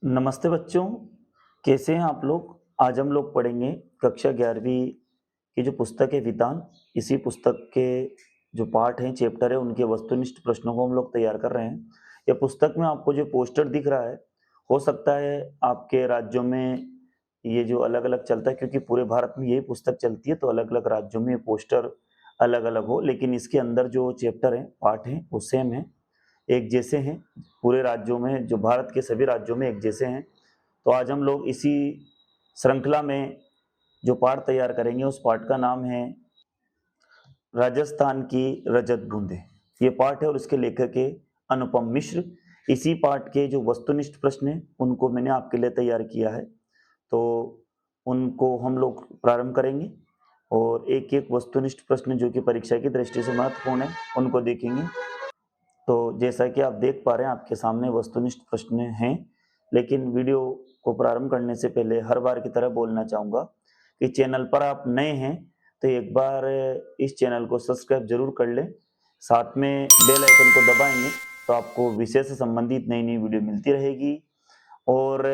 नमस्ते बच्चों, कैसे हैं आप लोग? आज हम लोग पढ़ेंगे कक्षा 11वीं की जो पुस्तक है वितान, इसी पुस्तक के जो पाठ हैं, चैप्टर है, उनके वस्तुनिष्ठ प्रश्नों को हम लोग तैयार कर रहे हैं। यह पुस्तक में आपको जो पोस्टर दिख रहा है, हो सकता है आपके राज्यों में ये जो अलग-अलग चलता है क्योंकि पूरे भारत में यही पुस्तक चलती है, तो अलग-अलग राज्यों में ये पोस्टर अलग-अलग हो, लेकिन इसके अंदर जो चैप्टर हैं, पाठ हैं, वो सेम है, एक जैसे हैं, पूरे राज्यों में जो भारत के सभी राज्यों में एक जैसे हैं। तो आज हम लोग इसी श्रृंखला में जो पाठ तैयार करेंगे उस पाठ का नाम है राजस्थान की रजत बूंदें। ये पाठ है और इसके लेखक है अनुपम मिश्र। इसी पाठ के जो वस्तुनिष्ठ प्रश्न हैं उनको मैंने आपके लिए तैयार किया है, तो उनको हम लोग प्रारंभ करेंगे और एक-एक वस्तुनिष्ठ प्रश्न जो कि परीक्षा की दृष्टि से महत्वपूर्ण है, उनको देखेंगे। तो जैसा कि आप देख पा रहे हैं आपके सामने वस्तुनिष्ठ प्रश्न हैं, लेकिन वीडियो को प्रारंभ करने से पहले हर बार की तरह बोलना चाहूँगा कि चैनल पर आप नए हैं तो एक बार इस चैनल को सब्सक्राइब जरूर कर लें, साथ में बेल आइकन को दबाएंगे तो आपको विषय से संबंधित नई-नई वीडियो मिलती रहेगी। और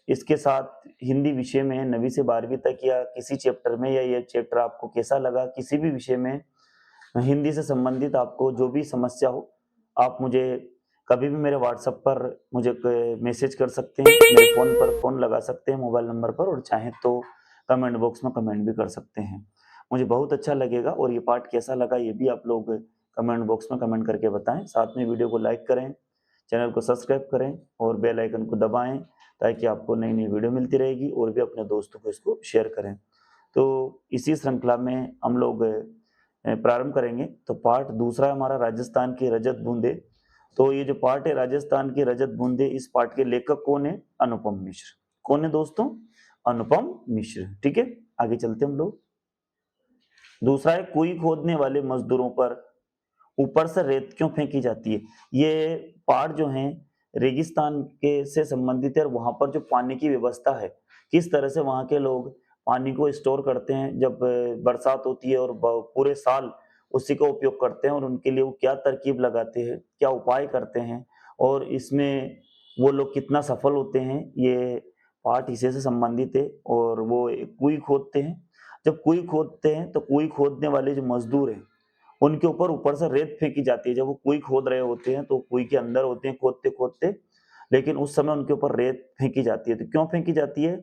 इसके साथ हिंदी विषय में 9वीं से 12वीं तक या किसी चैप्टर में या ये चैप्टर आपको कैसा लगा, किसी भी विषय में हिंदी से संबंधित आपको जो भी समस्या हो, आप मुझे कभी भी मेरे व्हाट्सएप पर मुझे मैसेज कर सकते हैं, मेरे फ़ोन पर फ़ोन लगा सकते हैं मोबाइल नंबर पर, और चाहें तो कमेंट बॉक्स में कमेंट भी कर सकते हैं। मुझे बहुत अच्छा लगेगा और ये पाठ कैसा लगा ये भी आप लोग कमेंट बॉक्स में कमेंट करके बताएँ। साथ में वीडियो को लाइक करें, चैनल को सब्सक्राइब करें और बेल आइकन को दबाएँ ताकि आपको नई-नई वीडियो मिलती रहेगी और भी अपने दोस्तों को इसको शेयर करें। तो इसी श्रृंखला में हम लोग प्रारंभ करेंगे। तो पाठ दूसरा हमारा राजस्थान की रजत बूंदें। तो ये जो पाठ है राजस्थान की रजत बूंदें, इस पाठ के लेखक कौन है? अनुपम मिश्र। कौन है दोस्तों? अनुपम मिश्र। ठीक है, आगे चलते हम लोग। दूसरा है कुई खोदने वाले मजदूरों पर ऊपर से रेत क्यों फेंकी जाती है? ये पाठ जो है रेगिस्तान के से संबंधित है और वहां पर जो पानी की व्यवस्था है, किस तरह से वहां के लोग पानी को स्टोर करते हैं जब बरसात होती है और पूरे साल उसी का उपयोग करते हैं, और उनके लिए वो क्या तरकीब लगाते हैं, क्या उपाय करते हैं और इसमें वो लोग कितना सफल होते हैं, ये पाठ इसी से संबंधित है। और वो एक कुई खोदते हैं, जब कुई खोदते हैं तो कुई खोदने वाले जो मजदूर हैं उनके ऊपर से रेत फेंकी जाती है। जब वो कुई खोद रहे होते हैं तो कुई के अंदर होते हैं खोदते-खोदते, लेकिन उस समय उनके ऊपर रेत फेंकी जाती है। तो क्यों फेंकी जाती है?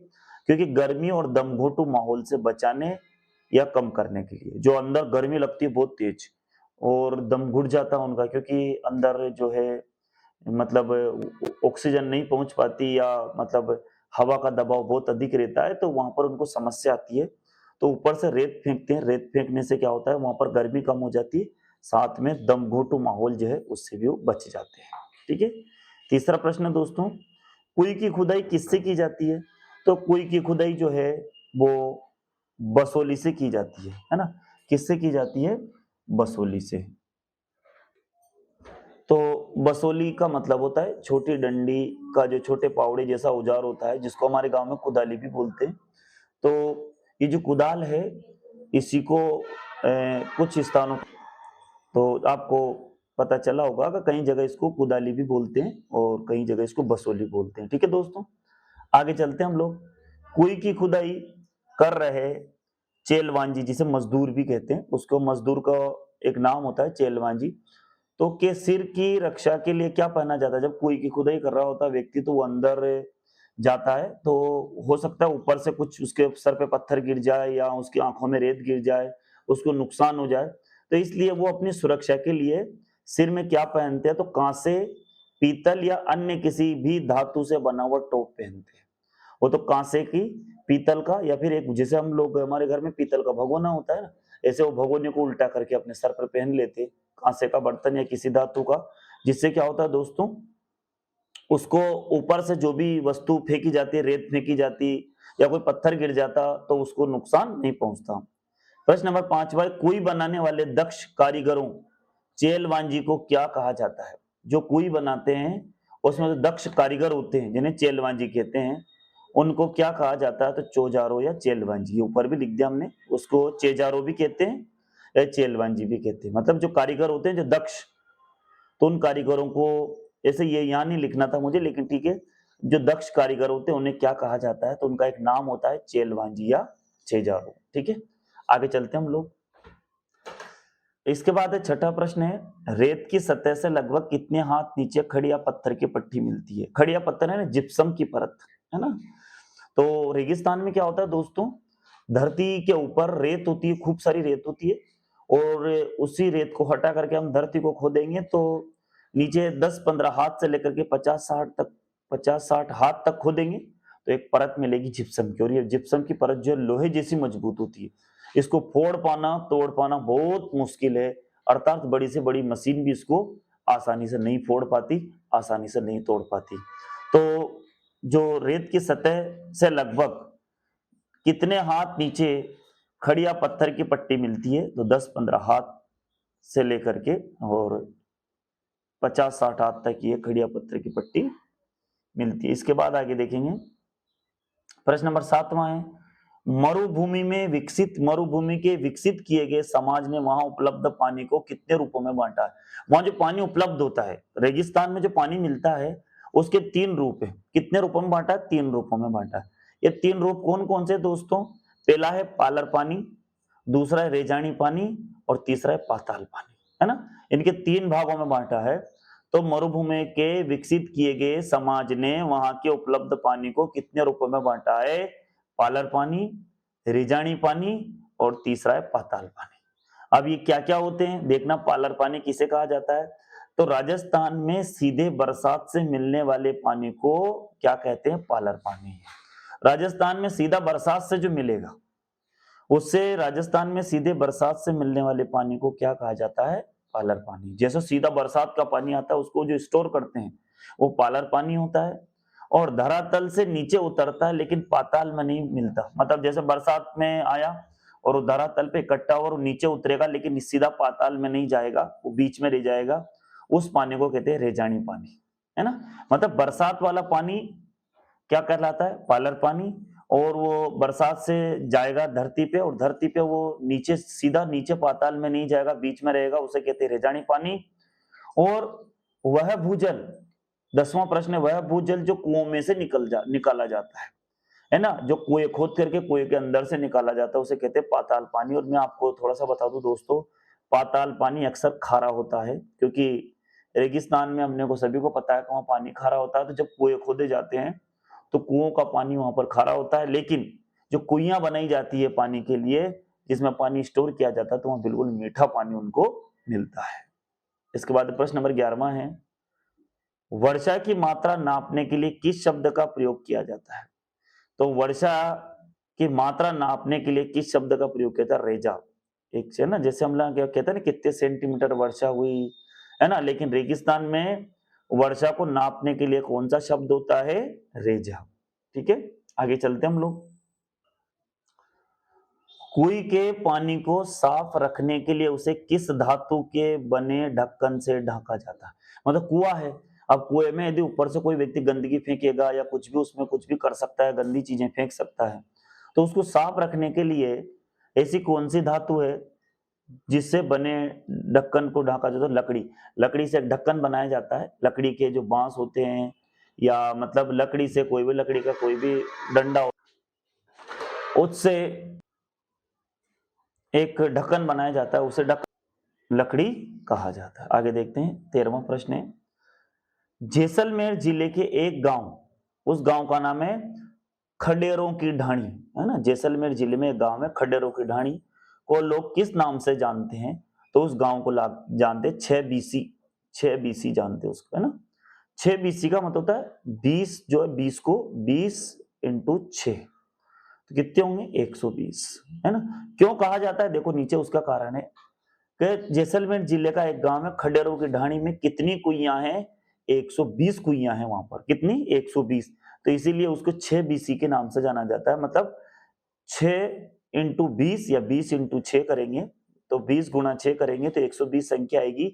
क्योंकि गर्मी और दमघोंटू माहौल से बचाने या कम करने के लिए। जो अंदर गर्मी लगती है बहुत तेज और दम घुट जाता है उनका, क्योंकि अंदर जो है मतलब ऑक्सीजन नहीं पहुँच पाती या मतलब हवा का दबाव बहुत अधिक रहता है, तो वहाँ पर उनको समस्या आती है। तो ऊपर से रेत फेंकते हैं, रेत फेंकने से क्या होता है वहाँ पर गर्मी कम हो जाती है, साथ में दमघोंटू माहौल जो है उससे भी वो बच जाते हैं। ठीक है? तीसरा प्रश्न दोस्तों, कुएँ की खुदाई किससे की जाती है? तो कुएँ की खुदाई जो है वो बसोली से की जाती है ना? किससे की जाती है? बसोली से। तो बसोली का मतलब होता है छोटी डंडी का जो छोटे पावड़े जैसा औजार होता है, जिसको हमारे गाँव में कुदाली भी बोलते हैं। तो ये जो कुदाल है, इसी को कुछ स्थानों तो आपको पता चला होगा कि कई जगह इसको कुदाली भी बोलते हैं और कई जगह इसको बसोली बोलते हैं। ठीक है दोस्तों? आगे चलते हैं हम लोग। कुएँ की खुदाई कर रहे चेलवांजी, जिसे मजदूर भी कहते हैं, उसको मजदूर का एक नाम होता है चेलवांजी। तो के सिर की रक्षा के लिए क्या पहना जाता है? जब कुएँ की खुदाई कर रहा होता है व्यक्ति तो वो अंदर जाता है, तो हो सकता है ऊपर से कुछ उसके सर पे पत्थर गिर जाए या उसकी आँखों में रेत गिर जाए, उसको नुकसान हो जाए। तो इसलिए वो अपनी सुरक्षा के लिए सिर में क्या पहनते हैं? तो काँसे, पीतल या अन्य किसी भी धातु से बना हुआ टोप पहनते हैं। वो तो कांसे की, पीतल का, या फिर एक जैसे हम लोग हमारे घर में पीतल का भगोना होता है ना, ऐसे वो भगोने को उल्टा करके अपने सर पर पहन लेते, कांसे का बर्तन या किसी धातु का। जिससे क्या होता है दोस्तों, उसको ऊपर से जो भी वस्तु फेंकी जाती है, रेत फेंकी जाती या कोई पत्थर गिर जाता तो उसको नुकसान नहीं पहुंचता। प्रश्न नंबर 5 है, कुई बनाने वाले दक्ष कारीगरों चेलवांजी को क्या कहा जाता है? जो कुई बनाते हैं उसमें जो दक्ष कारीगर होते हैं जिन्हें चेलवांजी कहते हैं, उनको क्या कहा जाता है? तो चौजारो या चेलवांजी। ये ऊपर भी लिख दिया हमने, उसको चेजारो भी कहते हैं या चेलवांजी भी कहते हैं। मतलब जो कारीगर होते हैं जो दक्ष, तो उन कारीगरों को, ऐसे ये यहाँ नहीं लिखना था मुझे लेकिन ठीक है, जो दक्ष कारीगर होते हैं उन्हें क्या कहा जाता है? तो उनका एक नाम होता है चेलवांजी या छेजारो। ठीक है, आगे चलते हैं हम लोग। इसके बाद छठा प्रश्न है, रेत की सतह से लगभग कितने हाथ नीचे खड़ी या पत्थर की पट्टी मिलती है? खड़ी या पत्थर है ना, जिप्सम की परत, है ना। तो रेगिस्तान में क्या होता है दोस्तों, धरती के ऊपर रेत होती है, खूब सारी रेत होती है, और उसी रेत को हटा करके हम धरती को खोदेंगे तो नीचे 10-15 हाथ से लेकर के 50-60 हाथ तक खोदेंगे तो एक परत मिलेगी जिप्सम की। और ये जिप्सम की परत जो लोहे जैसी मजबूत होती है, इसको फोड़ पाना, तोड़ पाना बहुत मुश्किल है, अर्थात बड़ी से बड़ी मशीन भी इसको आसानी से नहीं फोड़ पाती, आसानी से नहीं तोड़ पाती। तो जो रेत की सतह से लगभग कितने हाथ नीचे खड़ी या पत्थर की पट्टी मिलती है? तो 10-15 हाथ से लेकर के और 50-60 हाथ तक ये खड़ी या पत्थर की पट्टी मिलती है। इसके बाद आगे देखेंगे, प्रश्न नंबर 7वां है, मरुभूमि के विकसित किए गए समाज ने वहां उपलब्ध पानी को कितने रूपों में बांटा है? वहां जो पानी उपलब्ध होता है, रेगिस्तान में जो पानी मिलता है उसके 3 रूप है। कितने रूपों में बांटा है? 3 रूपों में बांटा है। ये 3 रूप कौन कौन से दोस्तों? पहला है पालर पानी, दूसरा है रेजानी पानी और तीसरा है पाताल पानी, है ना। इनके 3 भागों में बांटा है। तो मरुभूमि के विकसित किए गए समाज ने वहां के उपलब्ध पानी को कितने रूपों में बांटा है? पालर पानी, रेजानी पानी और तीसरा है पाताल पानी। अब ये क्या क्या होते हैं देखना। पालर पानी किसे कहा जाता है? तो राजस्थान में सीधे बरसात से मिलने वाले पानी को क्या कहते हैं? पालर पानी। राजस्थान में सीधा बरसात से जो मिलेगा उससे, राजस्थान में सीधे बरसात से मिलने वाले पानी को क्या कहा जाता है? पालर पानी। जैसे सीधा बरसात का पानी आता है उसको जो स्टोर करते हैं वो पालर पानी होता है, और धरातल से नीचे उतरता है लेकिन पाताल में नहीं मिलता। मतलब जैसे बरसात में आया और वो धरातल पे इकट्ठा और नीचे उतरेगा लेकिन सीधा पाताल में नहीं जाएगा, वो बीच में रह जाएगा, उस पानी को कहते हैं रेजानी पानी, है ना। मतलब बरसात वाला पानी क्या कहलाता है? पालर पानी। और वो बरसात से जाएगा धरती पे और धरती पे वो नीचे, सीधा नीचे पाताल में नहीं जाएगा, बीच में रहेगा, उसे कहते हैं रेजानी पानी। और वह भूजल, 10वां प्रश्न है, वह भूजल जो कुओं में से निकाला जाता है ना, जो कुएं खोद करके कुएं के अंदर से निकाला जाता है उसे कहते हैं पाताल पानी। और मैं आपको थोड़ा सा बता दूं दोस्तों, पाताल पानी अक्सर खारा होता है, क्योंकि रेगिस्तान में हमने को सभी को पता है कि वहां पानी खारा होता है। तो जब कुएं खोदे जाते हैं तो कुओं का पानी वहां पर खारा होता है, लेकिन जो कुइयां बनाई जाती है पानी के लिए, जिसमें पानी स्टोर किया जाता है, तो वहां बिल्कुल मीठा पानी उनको मिलता है। इसके बाद प्रश्न नंबर 11वां है, वर्षा की मात्रा नापने के लिए किस शब्द का प्रयोग किया जाता है? तो वर्षा की मात्रा नापने के लिए किस शब्द का प्रयोग किया जाता है? रेजा। एक से ना, जैसे हम लोग क्या कहते हैं ना, कितने सेंटीमीटर वर्षा हुई, है ना, लेकिन रेगिस्तान में वर्षा को नापने के लिए कौन सा शब्द होता है? रेजा। ठीक है, आगे चलते हैं हम लोग। कुएं के पानी को साफ रखने के लिए उसे किस धातु के बने ढक्कन से ढका जाता है? मतलब कुआं है, अब कुएं में यदि ऊपर से कोई व्यक्ति गंदगी फेंकेगा या कुछ भी, उसमें कुछ भी कर सकता है, गंदी चीजें फेंक सकता है, तो उसको साफ रखने के लिए ऐसी कौन सी धातु है जिससे बने ढक्कन को ढका जाता है? लकड़ी। लकड़ी से एक ढक्कन बनाया जाता है, लकड़ी के जो बांस होते हैं, या मतलब लकड़ी से कोई भी, लकड़ी का कोई भी डंडा हो, उससे एक ढक्कन बनाया जाता है, उसे ढक्कन लकड़ी कहा जाता है। आगे देखते हैं, 13वां प्रश्न है, जैसलमेर जिले के एक गांव, उस गांव का नाम है खडेरों की ढाणी, है ना। जैसलमेर जिले में एक गांव है खडेरों की ढाणी, को लोग किस नाम से जानते हैं? तो उस गांव को जानते 6 बीसी, 6 बीसी जानते हैं उसको, है ना। 6 बीसी का मतलब होता है 20, जो है 20 को 20 इंटू 6, तो कितने होंगे? 120, है ना। क्यों कहा जाता है? देखो नीचे उसका कारण है कि जैसलमेर जिले का एक गांव है खडेरों की ढाणी में कितनी कुइयां हैं? 120 कुइयां हैं वहां पर। कितनी? 120। तो इसीलिए उसको 6 बीसी के नाम से जाना जाता है। मतलब 6 इंटू 20 या 20 इंटू 6 करेंगे तो 20 गुणा 6 करेंगे तो 120 संख्या आएगी।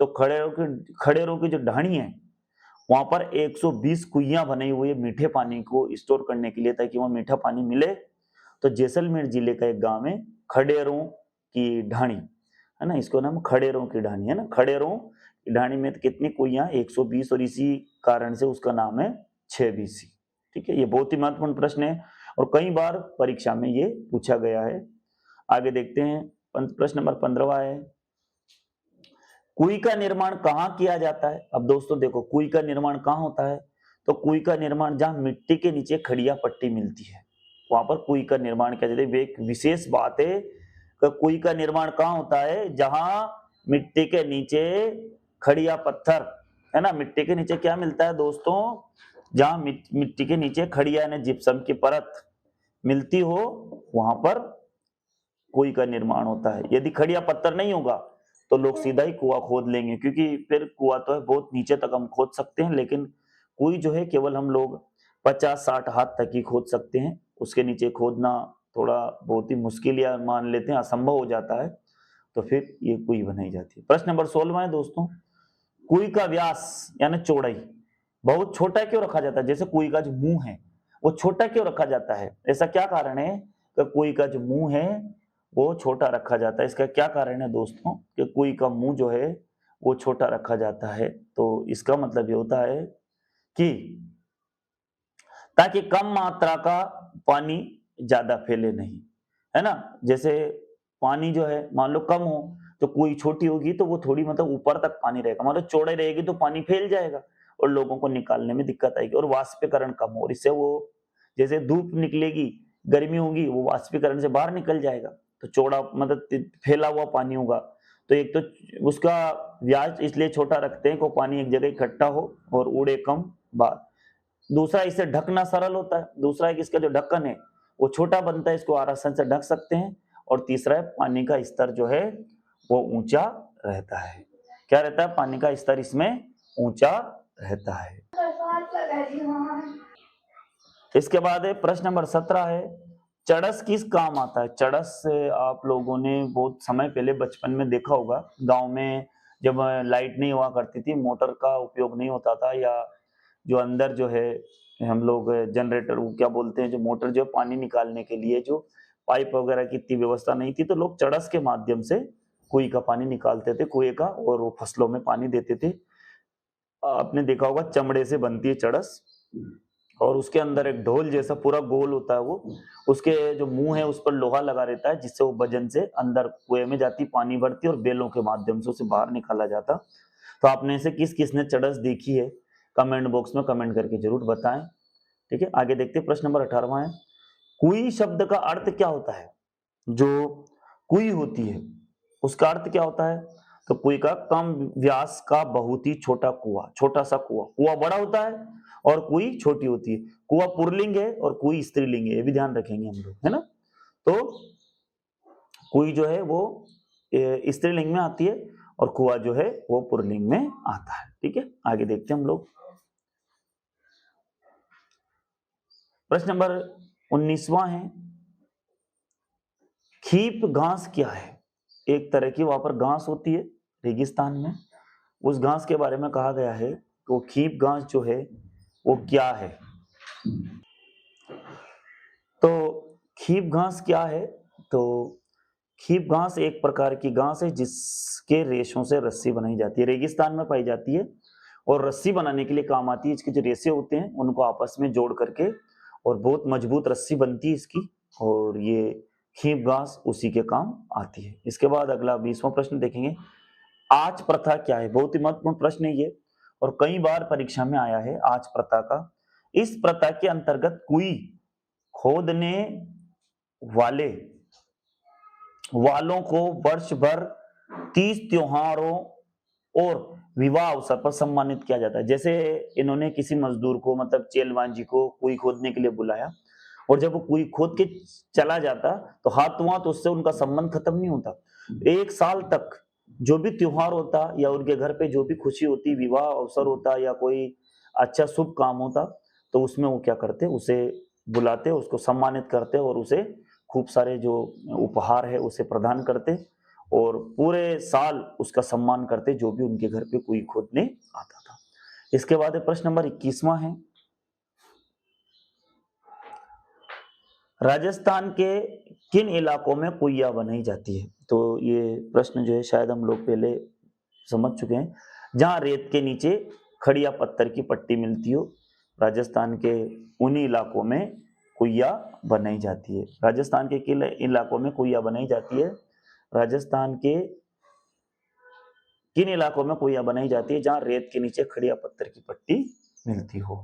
तो खडेरों की जो ढाणी है वहां पर 120 कुइयां बनी हुई है मीठे पानी को स्टोर करने के लिए, ताकि वहां मीठा पानी मिले। तो जैसलमेर जिले का एक गांव है खडेरों की ढाणी, है ना, इसको नाम खडेरों की ढाणी, है ना। खडेरों की ढाणी में कितनी कुइयां? 120, और इसी कारण से उसका नाम है 6 BC। ठीक है, ये बहुत ही महत्वपूर्ण प्रश्न है और कई बार परीक्षा में ये पूछा गया है। आगे देखते हैं, प्रश्न नंबर 15वां है, कुई का निर्माण कहाँ किया जाता है? अब दोस्तों देखो, कुई का निर्माण कहाँ होता है? तो कुई का निर्माण जहाँ मिट्टी के नीचे खड़िया पट्टी मिलती है, वहां पर कुई का निर्माण किया जाता है। एक विशेष बात है कि कुई का निर्माण कहाँ होता है? जहां मिट्टी के नीचे खड़िया पत्थर, है ना, मिट्टी के नीचे क्या मिलता है दोस्तों? जहां मिट्टी के नीचे खड़िया यानी जिप्सम की परत मिलती हो, वहां पर कुई का निर्माण होता है। यदि खड़िया पत्थर नहीं होगा तो लोग सीधा ही कुआं खोद लेंगे, क्योंकि फिर कुआं तो है बहुत नीचे तक हम खोद सकते हैं, लेकिन कुई जो है केवल हम लोग 50-60 हाथ तक ही खोद सकते हैं। उसके नीचे खोदना थोड़ा बहुत ही मुश्किल या मान लेते हैं असंभव हो जाता है, तो फिर ये कुई बनाई जाती है। प्रश्न नंबर 16 है दोस्तों, कुई का व्यास यानी चौड़ाई बहुत छोटा क्यों रखा जाता है? जैसे कुई का जो मुंह है वो छोटा क्यों रखा जाता है? ऐसा क्या कारण है कि कुई का जो मुंह है वो छोटा रखा जाता है? इसका क्या कारण है दोस्तों कि कुई का मुंह जो है वो छोटा रखा जाता है? तो इसका मतलब ये होता है कि ताकि कम मात्रा का पानी ज्यादा फैले नहीं, है ना। जैसे पानी जो है मान लो कम हो तो कुई छोटी होगी तो वो थोड़ी मतलब ऊपर तक पानी रहेगा, मतलब चौड़े रहेगी तो पानी फैल जाएगा और लोगों को निकालने में दिक्कत आएगी और वाष्पीकरण कम हो, और इससे वो जैसे धूप निकलेगी, गर्मी होगी, वो वाष्पीकरण से बाहर निकल जाएगा, तो चौड़ा मतलब फैला हुआ पानी होगा। तो एक तो उसका व्यास इसलिए छोटा रखते हैं कि पानी एक जगह इकट्ठा हो और उड़े कम बाहर। दूसरा, इसे ढकना सरल होता है। दूसरा है कि इसका जो ढक्कन है वो छोटा बनता है, इसको आराम से ढक सकते हैं। और तीसरा है पानी का स्तर जो है वो ऊंचा रहता है। क्या रहता है? पानी का स्तर इसमें ऊंचा रहता है। इसके बाद है प्रश्न नंबर 17 है, चड़स किस काम आता है? चड़स आप लोगों ने बहुत समय पहले बचपन में देखा होगा, गांव में जब लाइट नहीं हुआ करती थी, मोटर का उपयोग नहीं होता था, या जो अंदर जो है हम लोग जनरेटर वो क्या बोलते हैं, जो मोटर जो पानी निकालने के लिए जो पाइप वगैरह की इतनी व्यवस्था नहीं थी, तो लोग चड़स के माध्यम से कुएं का पानी निकालते थे, कुएं का, और वो फसलों में पानी देते थे। आपने देखा होगा चमड़े से बनती है चड़स और उसके अंदर एक ढोल जैसा पूरा गोल होता है, वो उसके जो मुंह है उस पर लोहा लगा रहता है, जिससे वो वजन से अंदर कुएं में जाती, पानी भरती और बेलों के माध्यम से उसे बाहर निकाला जाता। तो आपने से किस किसने चड़स देखी है कमेंट बॉक्स में कमेंट करके जरूर बताएं। ठीक है, आगे देखते हैं, प्रश्न नंबर 18 है, कुई शब्द का अर्थ क्या होता है? जो कुई होती है उसका अर्थ क्या होता है? तो कुई का कम व्यास का बहुत ही छोटा कुआं, छोटा सा कुआं। कुआं बड़ा होता है और कुई छोटी होती है। कुआं पुल्लिंग है और कुई स्त्रीलिंग है, ये भी ध्यान रखेंगे हम लोग, है ना। तो कुई जो है वो स्त्रीलिंग में आती है और कुआं जो है वो पुल्लिंग में आता है। ठीक है, आगे देखते हैं हम लोग, प्रश्न नंबर 19वां है, खीप घास क्या है? एक तरह की वहां पर घास होती है रेगिस्तान में, उस घास के बारे में कहा गया है कि वो खीप घास जो है वो क्या है। तो खीप घास क्या है? तो खीप घास एक प्रकार की घास है जिसके रेशों से रस्सी बनाई जाती है, रेगिस्तान में पाई जाती है और रस्सी बनाने के लिए काम आती है। इसके जो रेशे होते हैं उनको आपस में जोड़ करके और बहुत मजबूत रस्सी बनती है इसकी, और ये खीप घास उसी के काम आती है। इसके बाद अगला 20वां प्रश्न देखेंगे, आच प्रथा क्या है? बहुत ही महत्वपूर्ण प्रश्न है ये और कई बार परीक्षा में आया है आच प्रथा का। इस प्रथा के अंतर्गत कुई खोदने वाले वालों को वर्ष भर 30 त्योहारों और विवाह अवसर पर सम्मानित किया जाता है। जैसे इन्होंने किसी मजदूर को, मतलब चेलवांजी को कुई खोदने के लिए बुलाया और जब वो कुई खोद के चला जाता तो हाथ उससे उनका संबंध खत्म नहीं होता। एक साल तक जो भी त्योहार होता या उनके घर पे जो भी खुशी होती, विवाह अवसर होता या कोई अच्छा शुभ काम होता, तो उसमें वो क्या करते, उसे बुलाते, उसको सम्मानित करते और उसे खूब सारे जो उपहार है उसे प्रदान करते और पूरे साल उसका सम्मान करते जो भी उनके घर पे कुई खोदने आता था। इसके बाद प्रश्न नंबर 21वां है, राजस्थान के किन इलाकों में कुइया बनाई जाती है? तो ये प्रश्न जो है शायद हम लोग पहले समझ चुके हैं। जहां रेत के नीचे खड़िया पत्थर की पट्टी मिलती हो, राजस्थान के उन्हीं इलाकों में कुइया बनाई जाती है। राजस्थान के किन इलाकों में कुइया बनाई जाती है? राजस्थान के किन इलाकों में कुइया बनाई जाती है? जहां रेत के नीचे खड़िया पत्थर की पट्टी मिलती हो।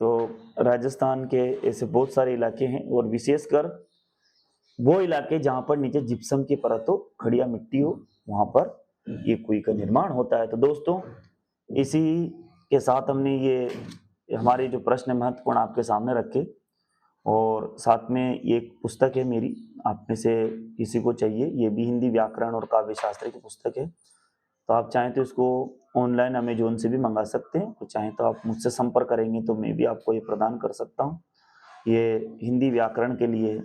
तो राजस्थान के ऐसे बहुत सारे इलाके हैं और विशेषकर वो इलाके जहां पर नीचे जिप्सम की परत हो, खड़िया मिट्टी हो, वहां पर ये कुई का निर्माण होता है। तो दोस्तों, इसी के साथ हमने ये हमारे जो प्रश्न महत्वपूर्ण आपके सामने रखे, और साथ में ये एक पुस्तक है मेरी, आप में से किसी को चाहिए, ये भी हिंदी व्याकरण और काव्य शास्त्र की पुस्तक है। तो आप चाहें तो इसको ऑनलाइन अमेजोन से भी मंगा सकते हैं, और चाहें तो आप मुझसे संपर्क करेंगे तो मैं भी आपको ये प्रदान कर सकता हूँ। ये हिंदी व्याकरण के लिए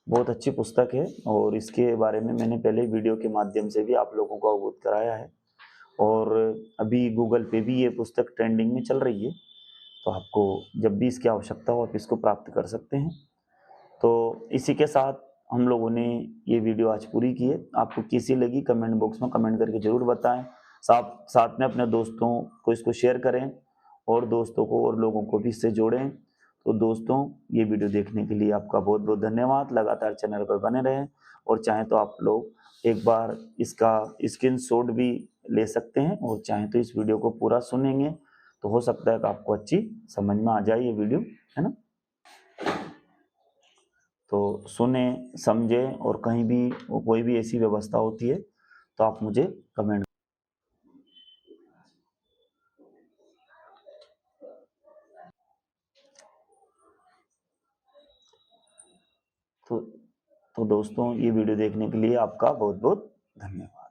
बहुत अच्छी पुस्तक है, और इसके बारे में मैंने पहले वीडियो के माध्यम से भी आप लोगों को अवगत कराया है, और अभी गूगल पे भी ये पुस्तक ट्रेंडिंग में चल रही है। तो आपको जब भी इसकी आवश्यकता हो आप इसको प्राप्त कर सकते हैं। तो इसी के साथ हम लोगों ने ये वीडियो आज पूरी की है। आपको कैसी लगी कमेंट बॉक्स में कमेंट करके ज़रूर बताएं। साथ में अपने दोस्तों को इसको शेयर करें, और दोस्तों को और लोगों को भी इससे जोड़ें। तो दोस्तों, ये वीडियो देखने के लिए आपका बहुत बहुत धन्यवाद। लगातार चैनल पर बने रहें, और चाहें तो आप लोग एक बार इसका स्क्रीनशॉट भी ले सकते हैं, और चाहें तो इस वीडियो को पूरा सुनेंगे तो हो सकता है कि आपको अच्छी समझ में आ जाए ये वीडियो, है ना। तो सुने, समझे, और कहीं भी कोई भी ऐसी व्यवस्था होती है तो आप मुझे कमेंट। तो दोस्तों, ये वीडियो देखने के लिए आपका बहुत बहुत धन्यवाद।